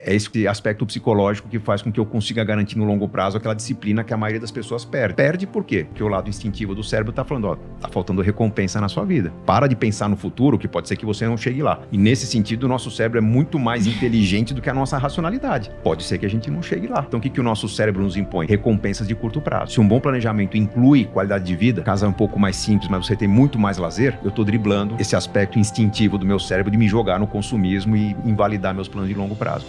É esse aspecto psicológico que faz com que eu consiga garantir no longo prazo aquela disciplina que a maioria das pessoas perde. Perde por quê? Porque o lado instintivo do cérebro tá falando, tá faltando recompensa na sua vida. Para de pensar no futuro, que pode ser que você não chegue lá. E nesse sentido, o nosso cérebro é muito mais inteligente do que a nossa racionalidade. Pode ser que a gente não chegue lá. Então, o que o nosso cérebro nos impõe? Recompensas de curto prazo. Se um bom planejamento inclui qualidade de vida, casa é um pouco mais simples, mas você tem muito mais lazer, eu tô driblando esse aspecto instintivo do meu cérebro de me jogar no consumismo e invalidar meus planos de longo prazo.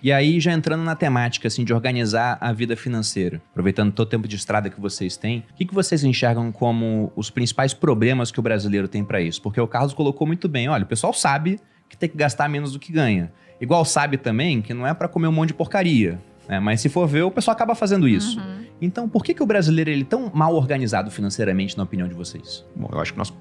E aí, já entrando na temática assim, de organizar a vida financeira, aproveitando todo o tempo de estrada que vocês têm, o que vocês enxergam como os principais problemas que o brasileiro tem para isso? Porque o Carlos colocou muito bem, olha, o pessoal sabe que tem que gastar menos do que ganha. Igual sabe também que não é para comer um monte de porcaria, né? Mas se for ver, o pessoal acaba fazendo isso. Então, por que o brasileiro ele é tão mal organizado financeiramente, na opinião de vocês? Bom, eu acho que nós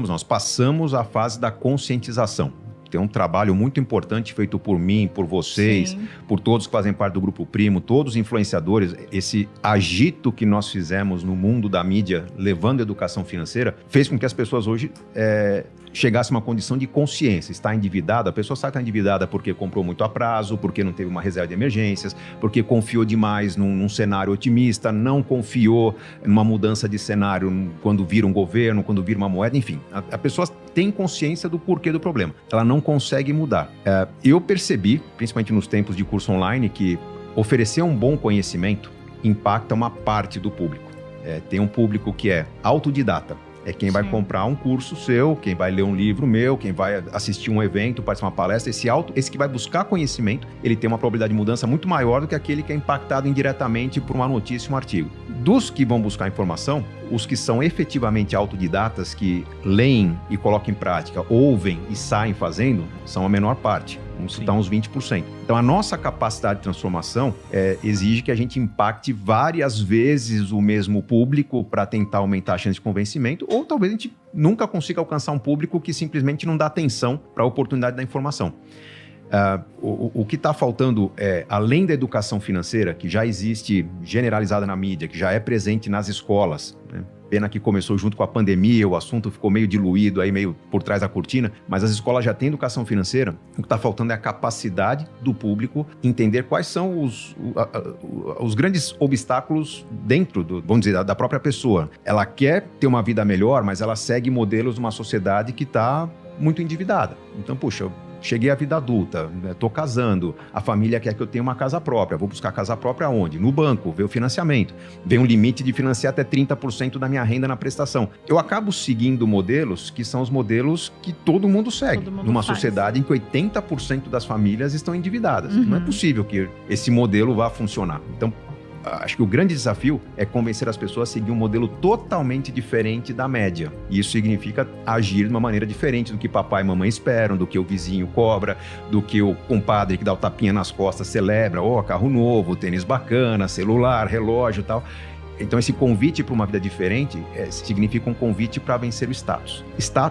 nós passamos a fase da conscientização. Tem um trabalho muito importante feito por mim, por vocês, por todos que fazem parte do Grupo Primo, todos os influenciadores. Esse agito que nós fizemos no mundo da mídia, levando a educação financeira, fez com que as pessoas hoje chegassem a uma condição de consciência. Está endividada, a pessoa sabe que está endividada porque comprou muito a prazo, porque não teve uma reserva de emergências, porque confiou demais num cenário otimista, não confiou numa mudança de cenário quando vira um governo, quando vira uma moeda, enfim. A pessoa tem consciência do porquê do problema. Ela não consegue mudar. Eu percebi, principalmente nos tempos de curso online, que oferecer um bom conhecimento impacta uma parte do público. Tem um público que é autodidata. É quem vai comprar um curso seu, quem vai ler um livro meu, quem vai assistir um evento, participar de uma palestra. Esse que vai buscar conhecimento, ele tem uma probabilidade de mudança muito maior do que aquele que é impactado indiretamente por uma notícia, um artigo. Dos que vão buscar informação, os que são efetivamente autodidatas, que leem e colocam em prática, ouvem e saem fazendo, são a menor parte. Vamos citar uns 20%. Então, a nossa capacidade de transformação exige que a gente impacte várias vezes o mesmo público para tentar aumentar a chance de convencimento, ou talvez a gente nunca consiga alcançar um público que simplesmente não dá atenção para a oportunidade da informação. O que está faltando além da educação financeira, que já existe generalizada na mídia, que já é presente nas escolas, né? Pena que começou junto com a pandemia, o assunto ficou meio diluído, aí meio por trás da cortina, mas as escolas já têm educação financeira. O que está faltando é a capacidade do público entender quais são os grandes obstáculos dentro, vamos dizer, da própria pessoa. Ela quer ter uma vida melhor, mas ela segue modelos de uma sociedade que está muito endividada. Então, puxa, cheguei à vida adulta, estou casando, a família quer que eu tenha uma casa própria, vou buscar casa própria onde? No banco, ver o financiamento. Vem um limite de financiar até 30% da minha renda na prestação. Eu acabo seguindo modelos que são os modelos que todo mundo segue, numa sociedade em que 80% das famílias estão endividadas. Não é possível que esse modelo vá funcionar. Então, acho que o grande desafio é convencer as pessoas a seguir um modelo totalmente diferente da média. E isso significa agir de uma maneira diferente do que papai e mamãe esperam, do que o vizinho cobra, do que o compadre que dá o tapinha nas costas celebra, carro novo, tênis bacana, celular, relógio e tal. Então, esse convite para uma vida diferente significa um convite para vencer o status.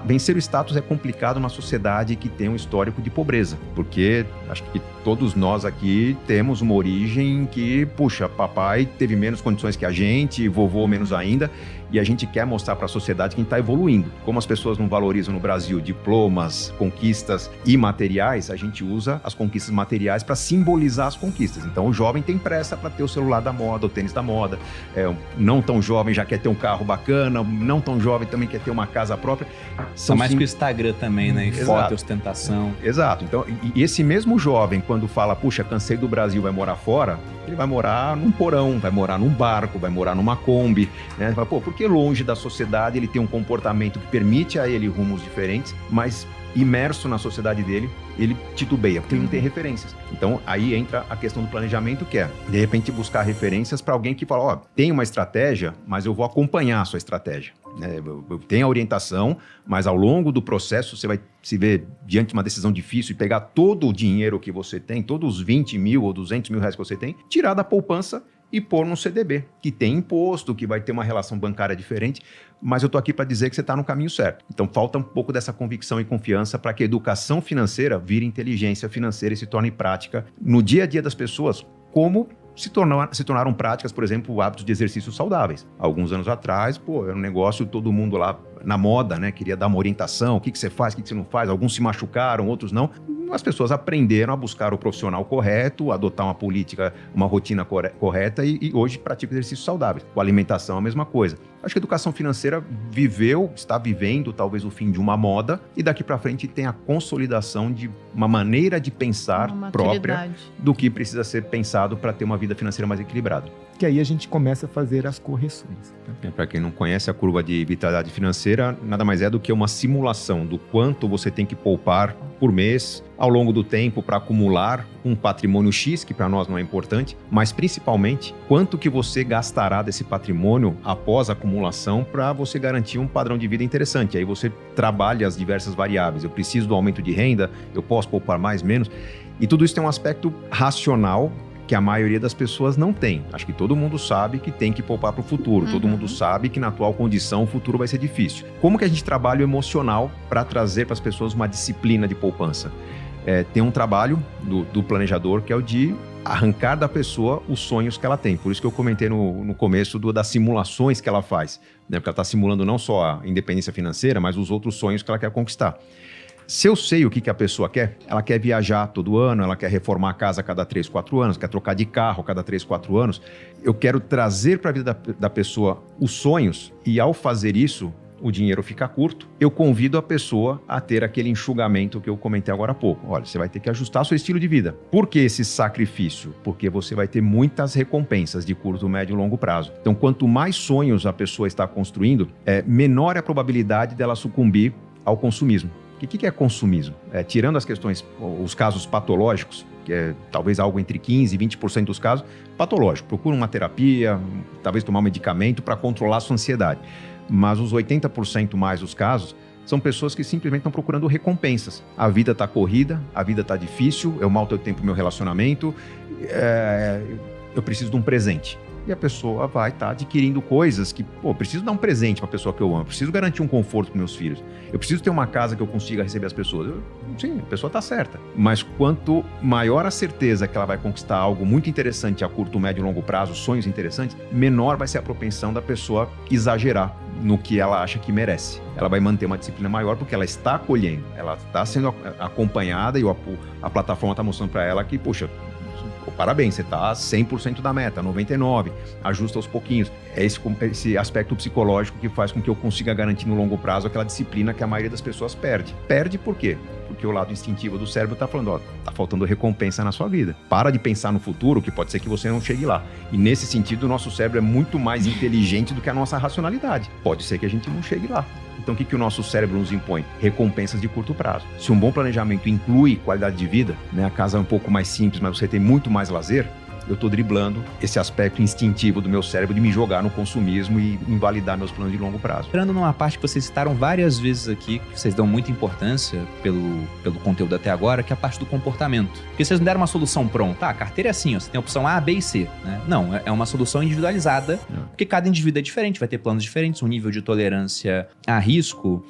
Vencer o status é complicado numa sociedade que tem um histórico de pobreza, porque acho que todos nós aqui temos uma origem que, puxa, papai teve menos condições que a gente, vovô menos ainda, e a gente quer mostrar para a sociedade que a gente está evoluindo. Como as pessoas não valorizam no Brasil diplomas, conquistas imateriais, a gente usa as conquistas materiais para simbolizar as conquistas. Então, o jovem tem pressa para ter o celular da moda, o tênis da moda. Não tão jovem já quer ter um carro bacana, não tão jovem também quer ter uma casa própria. São mais que o Instagram também, né? E foto e ostentação. Exato. Então, e esse mesmo jovem, quando fala, puxa, cansei do Brasil, vai morar fora, ele vai morar num porão, vai morar num barco, vai morar numa Kombi, né? Ele fala, porque longe da sociedade ele tem um comportamento que permite a ele rumos diferentes, mas imerso na sociedade dele, ele titubeia, porque ele não tem referências. Então, aí entra a questão do planejamento, que é, de repente, buscar referências para alguém que fala, tem uma estratégia, mas eu vou acompanhar a sua estratégia. Eu tenho a orientação, mas ao longo do processo, você vai se ver diante de uma decisão difícil e pegar todo o dinheiro que você tem, todos os 20 mil ou 200 mil reais que você tem, tirar da poupança e pôr num CDB, que tem imposto, que vai ter uma relação bancária diferente, mas eu estou aqui para dizer que você está no caminho certo. Então, falta um pouco dessa convicção e confiança para que a educação financeira vire inteligência financeira e se torne prática no dia a dia das pessoas, como se tornaram práticas, por exemplo, hábitos de exercícios saudáveis. Alguns anos atrás, era um negócio, todo mundo lá na moda, né? Queria dar uma orientação, o que você faz, o que você não faz. Alguns se machucaram, outros não. As pessoas aprenderam a buscar o profissional correto, adotar uma política, uma rotina correta e hoje praticam exercícios saudáveis. Com a alimentação é a mesma coisa. Acho que a educação financeira está vivendo talvez o fim de uma moda e daqui para frente tem a consolidação de uma maneira de pensar própria do que precisa ser pensado para ter uma vida financeira mais equilibrada. Que aí a gente começa a fazer as correções. Para quem não conhece, a curva de vitalidade financeira nada mais é do que uma simulação do quanto você tem que poupar por mês, ao longo do tempo, para acumular um patrimônio X, que para nós não é importante, mas principalmente quanto que você gastará desse patrimônio após a acumulação para você garantir um padrão de vida interessante. Aí você trabalha as diversas variáveis. Eu preciso do aumento de renda, eu posso poupar mais, menos. E tudo isso tem um aspecto racional que a maioria das pessoas não tem. Acho que todo mundo sabe que tem que poupar para o futuro. Todo mundo sabe que na atual condição o futuro vai ser difícil. Como que a gente trabalha o emocional para trazer para as pessoas uma disciplina de poupança? Tem um trabalho do planejador que é o de arrancar da pessoa os sonhos que ela tem. Por isso que eu comentei no começo das simulações que ela faz, né? Porque ela está simulando não só a independência financeira, mas os outros sonhos que ela quer conquistar. Se eu sei o que a pessoa quer, ela quer viajar todo ano, ela quer reformar a casa a cada 3, 4 anos, quer trocar de carro a cada 3, 4 anos, eu quero trazer para a vida da pessoa os sonhos e ao fazer isso, o dinheiro fica curto, eu convido a pessoa a ter aquele enxugamento que eu comentei agora há pouco. Olha, você vai ter que ajustar seu estilo de vida. Por que esse sacrifício? Porque você vai ter muitas recompensas de curto, médio e longo prazo. Então, quanto mais sonhos a pessoa está construindo, menor é a probabilidade dela sucumbir ao consumismo. O que é consumismo? Tirando as questões, os casos patológicos, que é talvez algo entre 15% e 20% dos casos, patológico. Procura uma terapia, talvez tomar um medicamento para controlar a sua ansiedade. Mas os 80% mais dos casos são pessoas que simplesmente estão procurando recompensas. A vida está corrida, a vida está difícil, eu mal tenho tempo no meu relacionamento, eu preciso de um presente. E a pessoa vai estar adquirindo coisas que, eu preciso dar um presente para a pessoa que eu amo, eu preciso garantir um conforto para meus filhos, eu preciso ter uma casa que eu consiga receber as pessoas. Sim, a pessoa está certa. Mas quanto maior a certeza que ela vai conquistar algo muito interessante a curto, médio e longo prazo, sonhos interessantes, menor vai ser a propensão da pessoa exagerar no que ela acha que merece. Ela vai manter uma disciplina maior porque ela está acolhendo, ela está sendo acompanhada e a plataforma está mostrando para ela que, poxa, parabéns, você está 100% da meta, 99%, ajusta aos pouquinhos. É esse aspecto psicológico que faz com que eu consiga garantir no longo prazo aquela disciplina que a maioria das pessoas perde. Perde por quê? Porque o lado instintivo do cérebro está falando, tá faltando recompensa na sua vida. Para de pensar no futuro, que pode ser que você não chegue lá. E nesse sentido, o nosso cérebro é muito mais inteligente do que a nossa racionalidade. Pode ser que a gente não chegue lá. Então, o que o nosso cérebro nos impõe? Recompensas de curto prazo. Se um bom planejamento inclui qualidade de vida, né, a casa é um pouco mais simples, mas você tem muito mais lazer, eu estou driblando esse aspecto instintivo do meu cérebro de me jogar no consumismo e invalidar meus planos de longo prazo. Entrando numa parte que vocês citaram várias vezes aqui, que vocês dão muita importância pelo conteúdo até agora, que é a parte do comportamento. Porque vocês não deram uma solução pronta. A carteira é assim, você tem a opção A, B e C. Né? Não, é uma solução individualizada, porque cada indivíduo é diferente, vai ter planos diferentes, um nível de tolerância a risco.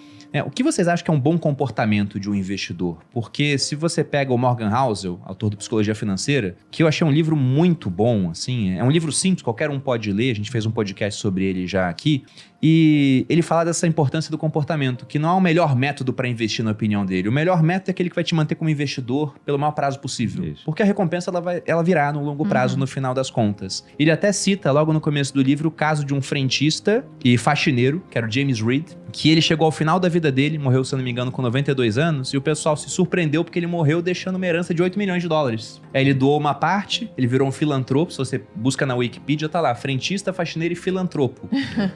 O que vocês acham que é um bom comportamento de um investidor? Porque se você pega o Morgan Housel, autor do Psicologia Financeira, que eu achei um livro muito bom, assim, é um livro simples, qualquer um pode ler, a gente fez um podcast sobre ele já aqui, e ele fala dessa importância do comportamento, que não é o melhor método para investir na opinião dele. O melhor método é aquele que vai te manter como investidor pelo maior prazo possível. Isso. Porque a recompensa ela virá no longo prazo, no final das contas. Ele até cita, logo no começo do livro, o caso de um frentista e faxineiro, que era o James Reed, que ele chegou ao final da vida dele, morreu, se eu não me engano, com 92 anos, e o pessoal se surpreendeu porque ele morreu deixando uma herança de 8 milhões de dólares. Aí ele doou uma parte, ele virou um filantropo, se você busca na Wikipedia, tá lá, frentista, faxineiro e filantropo.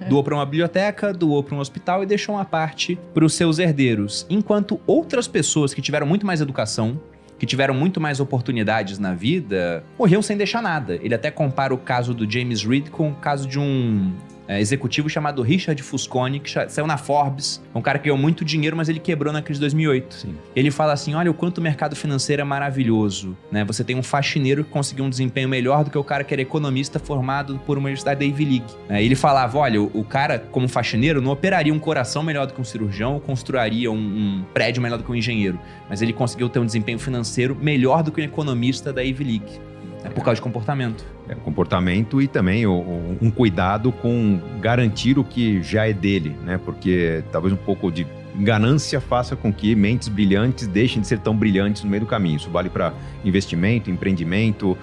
Doou para uma biblioteca, doou para um hospital e deixou uma parte para os seus herdeiros. Enquanto outras pessoas que tiveram muito mais educação, que tiveram muito mais oportunidades na vida, morreram sem deixar nada. Ele até compara o caso do James Reed com o caso de um executivo chamado Richard Fusconi, que saiu na Forbes, um cara que ganhou muito dinheiro, mas ele quebrou na crise de 2008. Sim. Ele fala assim, olha o quanto o mercado financeiro é maravilhoso, né? Você tem um faxineiro que conseguiu um desempenho melhor do que o cara que era economista formado por uma universidade da Ivy League. Ele falava, olha, o cara como faxineiro não operaria um coração melhor do que um cirurgião, ou construiria um prédio melhor do que um engenheiro, mas ele conseguiu ter um desempenho financeiro melhor do que um economista da Ivy League. É por causa de comportamento. É, comportamento e também um cuidado com garantir o que já é dele, né? Porque talvez um pouco de ganância faça com que mentes brilhantes deixem de ser tão brilhantes no meio do caminho. Isso vale para investimento, empreendimento,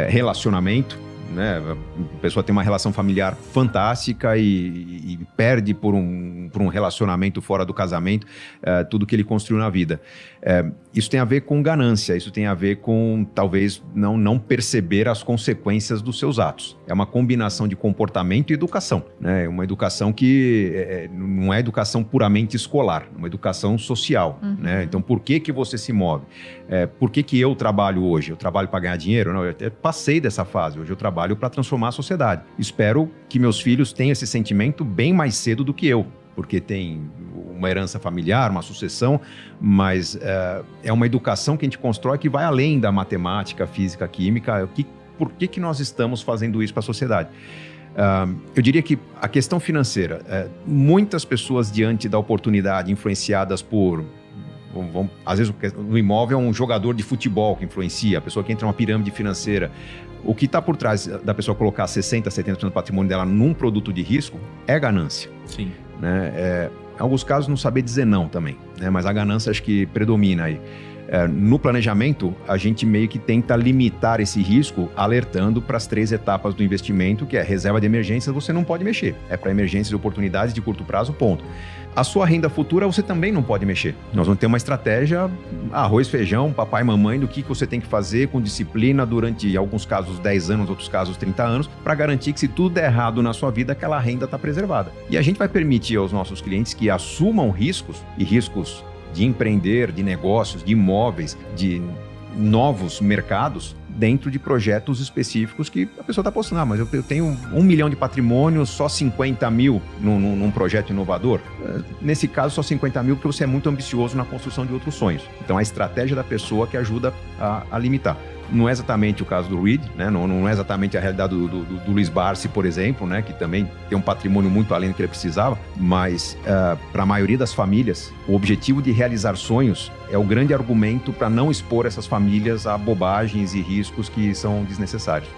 relacionamento, né? A pessoa tem uma relação familiar fantástica e perde por um relacionamento fora do casamento tudo que ele construiu na vida. Isso tem a ver com ganância, isso tem a ver com talvez não perceber as consequências dos seus atos. É uma combinação de comportamento e educação, né? Uma educação que não é educação puramente escolar, é uma educação social, né? Então, por que você se move? Por que eu trabalho hoje? Eu trabalho para ganhar dinheiro? Não, eu até passei dessa fase. Hoje eu trabalho para transformar a sociedade. Espero que meus filhos tenham esse sentimento bem mais cedo do que eu, porque tem uma herança familiar, uma sucessão, mas é uma educação que a gente constrói que vai além da matemática, física, química. Por que nós estamos fazendo isso para a sociedade? Eu diria que a questão financeira, muitas pessoas diante da oportunidade, influenciadas por... às vezes no imóvel é um jogador de futebol que influencia, a pessoa que entra numa pirâmide financeira. O que está por trás da pessoa colocar 60%, 70% do patrimônio dela num produto de risco é ganância. Sim. Né? Em alguns casos, não saber dizer não também, né? Mas a ganância acho que predomina aí. No planejamento, a gente meio que tenta limitar esse risco alertando para as 3 etapas do investimento, que é reserva de emergências, você não pode mexer. É para emergências e oportunidades de curto prazo, ponto. A sua renda futura você também não pode mexer. Nós vamos ter uma estratégia, arroz, feijão, papai e mamãe, do que você tem que fazer com disciplina durante, em alguns casos, 10 anos, outros casos, 30 anos, para garantir que se tudo der errado na sua vida, aquela renda está preservada. E a gente vai permitir aos nossos clientes que assumam riscos, e riscos de empreender, de negócios, de imóveis, de novos mercados, dentro de projetos específicos que a pessoa está apostando. Mas eu tenho 1 milhão de patrimônio, só 50 mil num projeto inovador. Nesse caso, só 50 mil porque você é muito ambicioso na construção de outros sonhos. Então, a estratégia da pessoa que ajuda a limitar. Não é exatamente o caso do Reed, né? Não é exatamente a realidade do Luiz Barsi, por exemplo, né? Que também tem um patrimônio muito além do que ele precisava, mas para a maioria das famílias, o objetivo de realizar sonhos é o grande argumento para não expor essas famílias a bobagens e riscos que são desnecessários.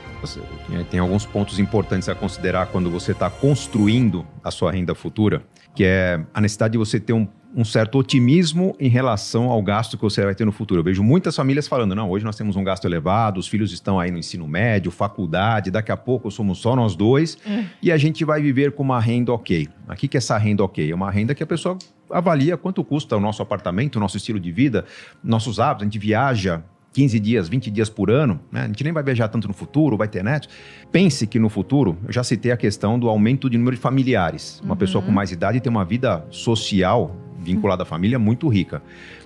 Tem alguns pontos importantes a considerar quando você está construindo a sua renda futura, que é a necessidade de você ter um certo otimismo em relação ao gasto que você vai ter no futuro. Eu vejo muitas famílias falando, não, hoje nós temos um gasto elevado, os filhos estão aí no ensino médio, faculdade, daqui a pouco somos só nós dois e a gente vai viver com uma renda ok. O que é essa renda ok? É uma renda que a pessoa avalia quanto custa o nosso apartamento, o nosso estilo de vida, nossos hábitos, a gente viaja 15 dias, 20 dias por ano, né? A gente nem vai viajar tanto no futuro, vai ter netos. Pense que no futuro, eu já citei a questão do aumento de número de familiares. Uma pessoa com mais idade tem uma vida social vinculada à família muito rica.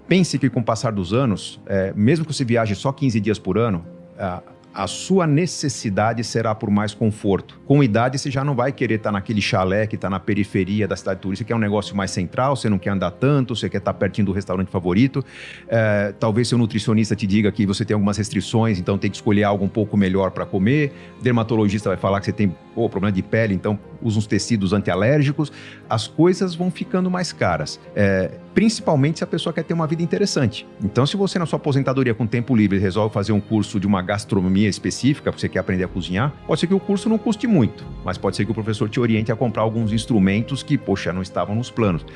Pense que com o passar dos anos, mesmo que você viaje só 15 dias por ano, a sua necessidade será por mais conforto. Com idade, você já não vai querer estar naquele chalé que está na periferia da cidade turística, que é um negócio mais central, você não quer andar tanto, você quer estar pertinho do restaurante favorito. Talvez seu nutricionista te diga que você tem algumas restrições, então tem que escolher algo um pouco melhor para comer. Dermatologista vai falar que você tem problema de pele, então usa uns tecidos antialérgicos. As coisas vão ficando mais caras. Principalmente se a pessoa quer ter uma vida interessante. Então, se você na sua aposentadoria com tempo livre resolve fazer um curso de uma gastronomia específica, porque você quer aprender a cozinhar, pode ser que o curso não custe muito, mas pode ser que o professor te oriente a comprar alguns instrumentos que, não estavam nos planos.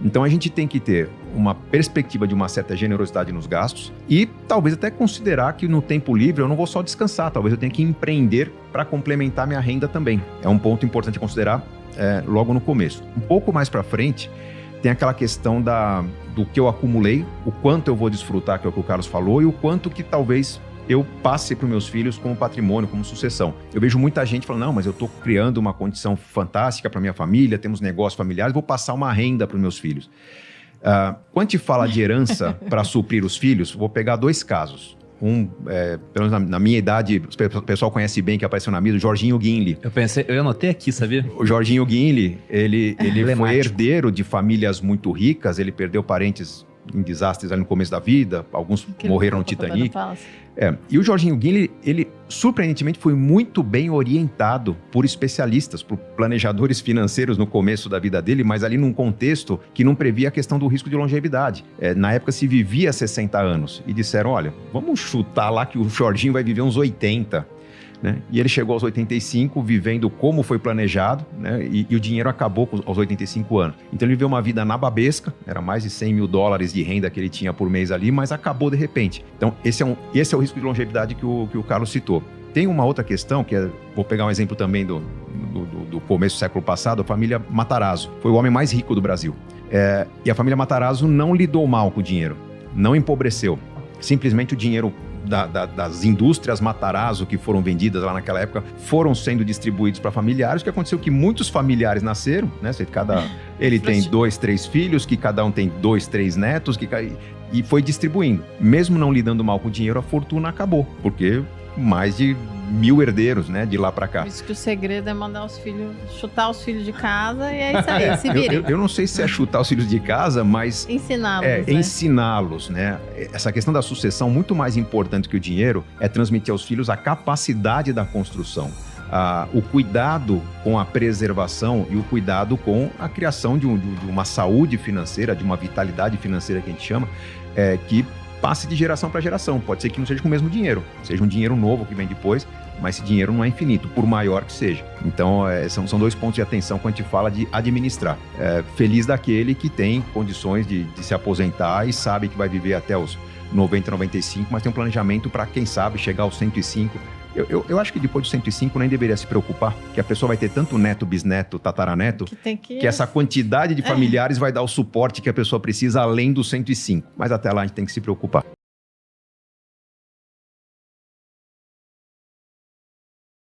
Então, a gente tem que ter uma perspectiva de uma certa generosidade nos gastos e talvez até considerar que no tempo livre eu não vou só descansar, talvez eu tenha que empreender para complementar minha renda também. É um ponto importante a considerar logo no começo. Um pouco mais para frente, tem aquela questão do que eu acumulei, o quanto eu vou desfrutar, que é o que o Carlos falou, e o quanto que talvez eu passe para os meus filhos como patrimônio, como sucessão. Eu vejo muita gente falando, não, mas eu estou criando uma condição fantástica para minha família, temos negócios familiares, vou passar uma renda para os meus filhos. Quando te fala de herança para suprir os filhos, vou pegar 2 casos. Pelo menos na minha idade, o pessoal conhece bem, que apareceu na mídia, o Jorginho Guinle. Eu anotei aqui, sabia? O Jorginho Guinle, ele foi herdeiro de famílias muito ricas, ele perdeu parentes em desastres ali no começo da vida, alguns morreram no Titanic. E o Jorginho Guinle, ele surpreendentemente foi muito bem orientado por especialistas, por planejadores financeiros no começo da vida dele, mas ali num contexto que não previa a questão do risco de longevidade. Na época se vivia 60 anos e disseram, olha, vamos chutar lá que o Jorginho vai viver uns 80. Né? E ele chegou aos 85 vivendo como foi planejado, né? E o dinheiro acabou aos 85 anos. Então ele viveu uma vida nababesca, era mais de $100 mil de renda que ele tinha por mês ali, mas acabou de repente. Então esse é o risco de longevidade que o Carlos citou. Tem uma outra questão, vou pegar um exemplo também do começo do século passado, a família Matarazzo. Foi o homem mais rico do Brasil. E a família Matarazzo não lidou mal com o dinheiro, não empobreceu. Simplesmente o dinheiro das indústrias Matarazzo que foram vendidas lá naquela época foram sendo distribuídos para familiares. O que aconteceu que muitos familiares nasceram, né? Ele tem 2, 3 filhos, que cada um tem 2, 3 netos, e foi distribuindo. Mesmo não lidando mal com o dinheiro, a fortuna acabou, porque mais de 1.000 herdeiros, né, de lá para cá. Por isso que o segredo é mandar os filhos, chutar os filhos de casa e é isso aí, se virem. Eu não sei se é chutar os filhos de casa, mas... Ensiná-los. Ensiná-los, né? Essa questão da sucessão, muito mais importante que o dinheiro, é transmitir aos filhos a capacidade da construção. O cuidado com a preservação e o cuidado com a criação de uma saúde financeira, de uma vitalidade financeira que a gente chama, que passe de geração para geração. Pode ser que não seja com o mesmo dinheiro, seja um dinheiro novo que vem depois, mas esse dinheiro não é infinito, por maior que seja. Então, são 2 pontos de atenção quando a gente fala de administrar. Feliz daquele que tem condições de se aposentar e sabe que vai viver até os 90, 95, mas tem um planejamento para, quem sabe, chegar aos 105. Eu acho que depois dos 105 nem deveria se preocupar, que a pessoa vai ter tanto neto, bisneto, tataraneto, que essa quantidade de familiares vai dar o suporte que a pessoa precisa além dos 105. Mas até lá a gente tem que se preocupar.